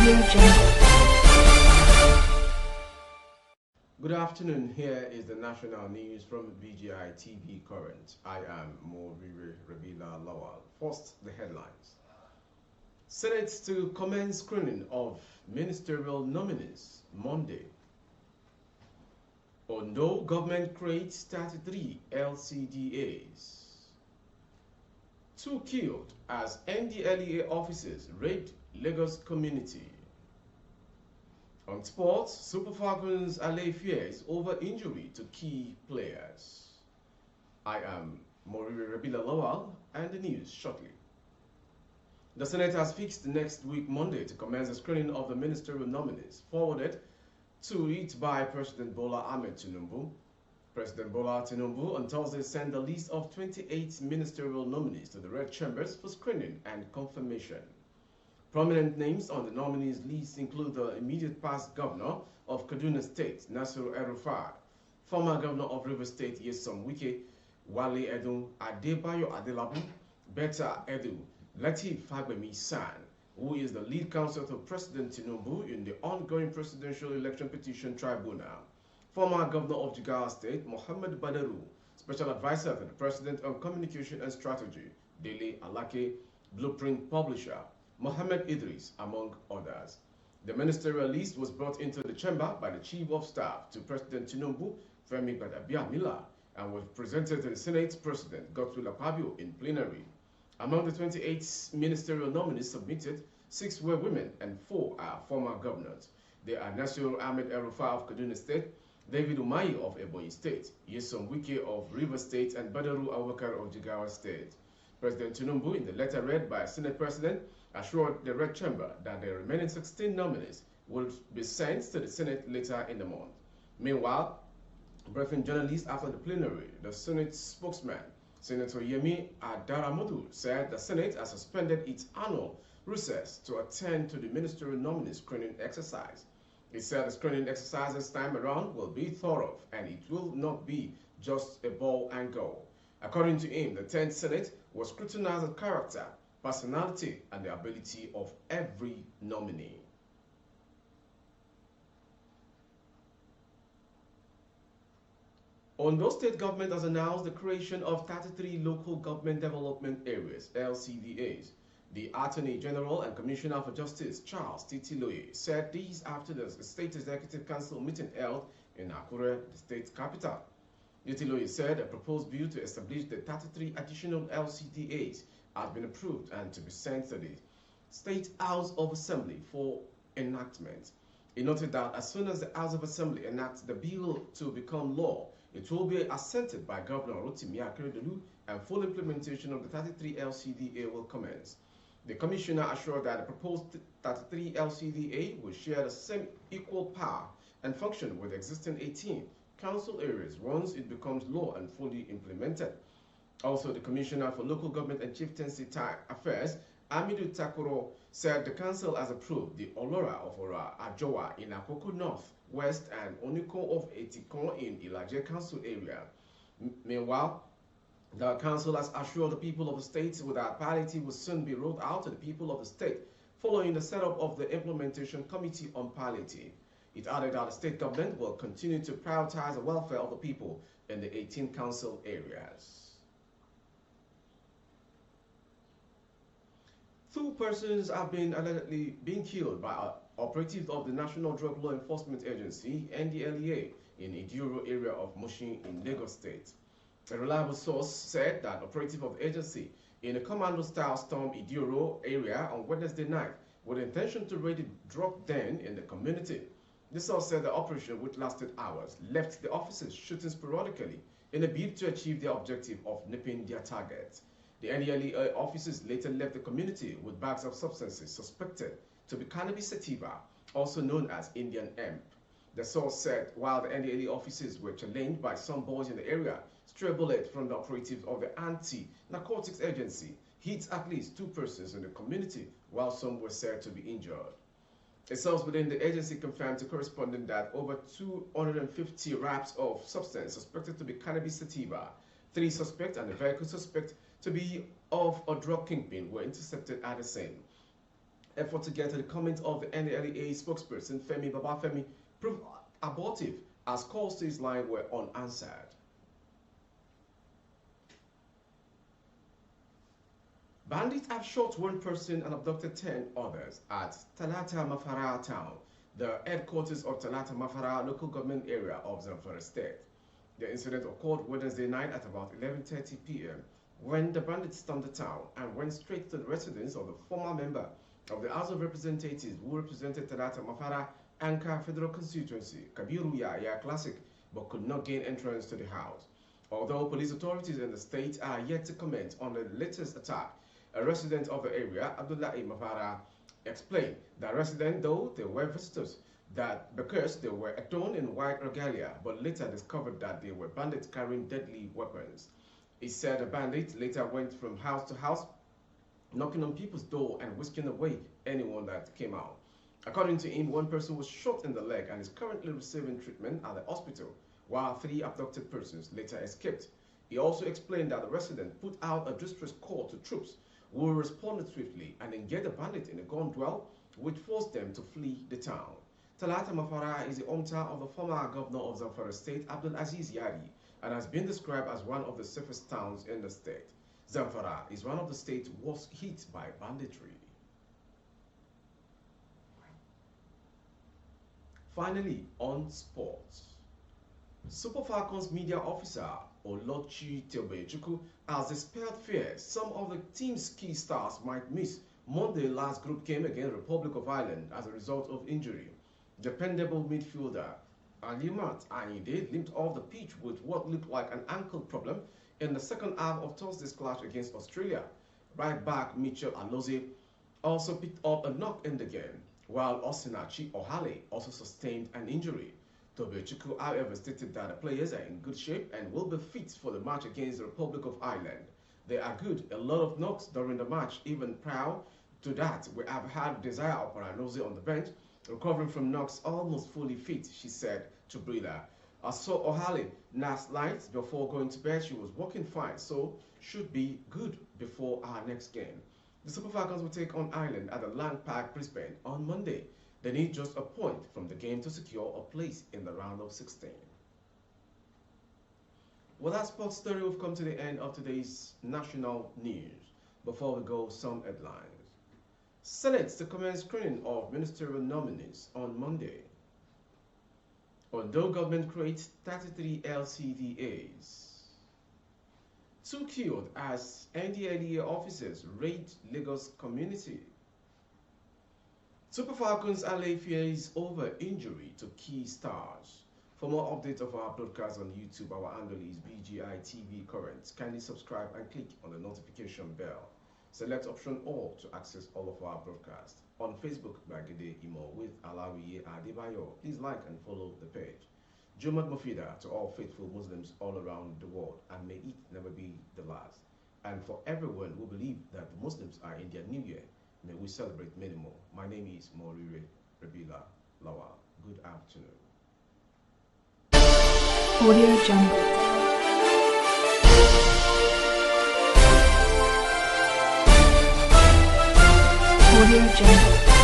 Good afternoon. Here is the national news from BGI TV Current. I am Morire Rabila Lawal. First, the headlines. Senate to commence screening of ministerial nominees Monday. Ondo government creates 33 LCDAs. 2 killed as NDLEA officers raid Lagos community. On sports, Super Falcons allay fears over injury to key players. I am Morire Rabila Lawal, and the news shortly. The Senate has fixed next week Monday to commence the screening of the ministerial nominees forwarded to it by President Bola Ahmed Tinubu. President Bola Tinubu on Thursday sent the list of 28 ministerial nominees to the Red Chambers for screening and confirmation. Prominent names on the nominees list include the immediate past governor of Kaduna State, Nasiru El-Rufai, former governor of Rivers State, Nyesom Wike, Wale Edun, Adebayo Adelabu, Betta Edu, Lateef Fagbemi San, who is the lead counsel to President Tinubu in the ongoing presidential election petition tribunal, former governor of Jigawa State, Mohammed Badaru, special advisor to the president on communication and strategy, Dele Alake, blueprint publisher, Mohammed Idris, among others. The ministerial list was brought into the chamber by the Chief of Staff to President Tinubu, Femi Gbadabiamila, and was presented to the Senate President, Godswill Akpabio, in plenary. Among the 28 ministerial nominees submitted, 6 were women and 4 are former governors. They are Nasiru Ahmed El-Rufai of Kaduna State, David Umahi of Ebonyi State, Nyesom Wike of Rivers State, and Badaru Abubakar of Jigawa State. President Tinubu, in the letter read by Senate President, assured the Red Chamber that the remaining 16 nominees will be sent to the Senate later in the month. Meanwhile, briefing journalists after the plenary, the Senate spokesman, Senator Yemi Adaramodu, said the Senate has suspended its annual recess to attend to the ministerial nominee screening exercise. He said the screening exercise this time around will be thorough and it will not be just a ball and go. According to him, the 10th Senate will scrutinize the character, personality, and the ability of every nominee. Ondo State government has announced the creation of 33 local government development areas, LCDAs. The Attorney General and Commissioner for Justice, Charles Titiloye, said these after the State Executive Council meeting held in Akure, the state capital. Titiloye said a proposed bill to establish the 33 additional LCDAs has been approved and to be sent to the State House of Assembly for enactment. He noted that as soon as the House of Assembly enacts the bill to become law, it will be assented by Governor Rotimi Akeredolu and full implementation of the 33 LCDA will commence. The Commissioner assured that the proposed 33 LCDA will share the same equal power and function with the existing 18 council areas once it becomes law and fully implemented. Also, the Commissioner for Local Government and Chieftaincy Affairs, Amidu Takuro, said the council has approved the Olora of Ora Ajowa in Akoko North, West, and Oniko of Etikon in Ilaje Council area. Meanwhile, the council has assured the people of the state that parity will soon be rolled out to the people of the state following the setup of the Implementation Committee on Palliative. It added that the state government will continue to prioritize the welfare of the people in the 18 council areas. 2 persons have been allegedly killed by operatives of the National Drug Law Enforcement Agency, NDLEA, in Iduro area of Mushin in Lagos State. A reliable source said that operatives of the agency in a commando-style storm Iduro area on Wednesday night with the intention to raid a drug den in the community. The source said the operation, which lasted hours, left the officers shooting sporadically in a bid to achieve their objective of nipping their target. The NDLEA officers later left the community with bags of substances suspected to be cannabis sativa, also known as Indian hemp. The source said while the NDLEA officers were challenged by some boys in the area, stray bullets from the operatives of the Anti-Narcotics Agency hit at least 2 persons in the community, while some were said to be injured. A source within the agency confirmed to correspondent that over 250 wraps of substance suspected to be cannabis sativa, 3 suspects and a vehicle suspect to be of a drug kingpin were intercepted at the scene. Effort to get to the comment of the NLEA spokesperson Femi Babafemi proved abortive as calls to his line were unanswered. Bandits have shot one person and abducted 10 others at Talata Mafara town, the headquarters of Talata Mafara local government area of Zamfara state. The incident occurred Wednesday night at about 11:30 p.m. when the bandits stormed the town and went straight to the residence of the former member of the House of Representatives who represented Talata Mafara Anka Federal Constituency, Kabiru Yaya Classic, but could not gain entrance to the house. Although police authorities in the state are yet to comment on the latest attack, a resident of the area, Abdullahi Mafara, explained that residents, though they were visitors, that because they were adorned in white regalia, but later discovered that they were bandits carrying deadly weapons. He said the bandits later went from house to house, knocking on people's door and whisking away anyone that came out. According to him, one person was shot in the leg and is currently receiving treatment at the hospital, while 3 abducted persons later escaped. He also explained that the resident put out a distress call to troops who responded swiftly and engaged the bandit in a gun duel, which forced them to flee the town. Talata Mafara is the hometown of the former governor of Zamfara state, Abdul Aziz Yari, and has been described as one of the safest towns in the state. Zamfara is one of the states worst hit by banditry. Finally, on sports. Super Falcons media officer Olochi Tobechukwu has dispelled fears some of the team's key stars might miss Monday's last group game against Republic of Ireland as a result of injury. Dependable midfielder Alimat Ayinde limped off the pitch with what looked like an ankle problem in the second half of Thursday's clash against Australia. Right back Mitchell Alozie also picked up a knock in the game, while Osinachi Ohale also sustained an injury. Tobechukwu, however, stated that the players are in good shape and will be fit for the match against the Republic of Ireland. They are good. A lot of knocks during the match. Even prior to that, we have had Desire Oparanoze on the bench, recovering from knocks, almost fully fit, she said to Brilla. I saw Ohale last night before going to bed. She was walking fine, so should be good before our next game. The Super Falcons will take on Ireland at the Lang Park, Brisbane on Monday. They need just a point from the game to secure a place in the round of 16. With that sports story, we've come to the end of today's national news. Before we go, some headlines. Senate to commence screening of ministerial nominees on Monday. Although government creates 33 LCDAs. 2 killed as NDLEA officers raid Lagos community. Super Falcons allay fears over injury to key stars. For more updates of our broadcast on YouTube, our handle is BGI TV Current. Kindly subscribe and click on the notification bell. Select option All to access all of our broadcasts. On Facebook, Bagede Imo with Alawiye Adebayo. Please like and follow the page. Jumat Mufida to all faithful Muslims all around the world, and may it never be the last. And for everyone who believe that the Muslims are in their new year, may we celebrate many more. My name is Morire Rabila Lawal. Good afternoon. Audio Jungle. Audio Jungle.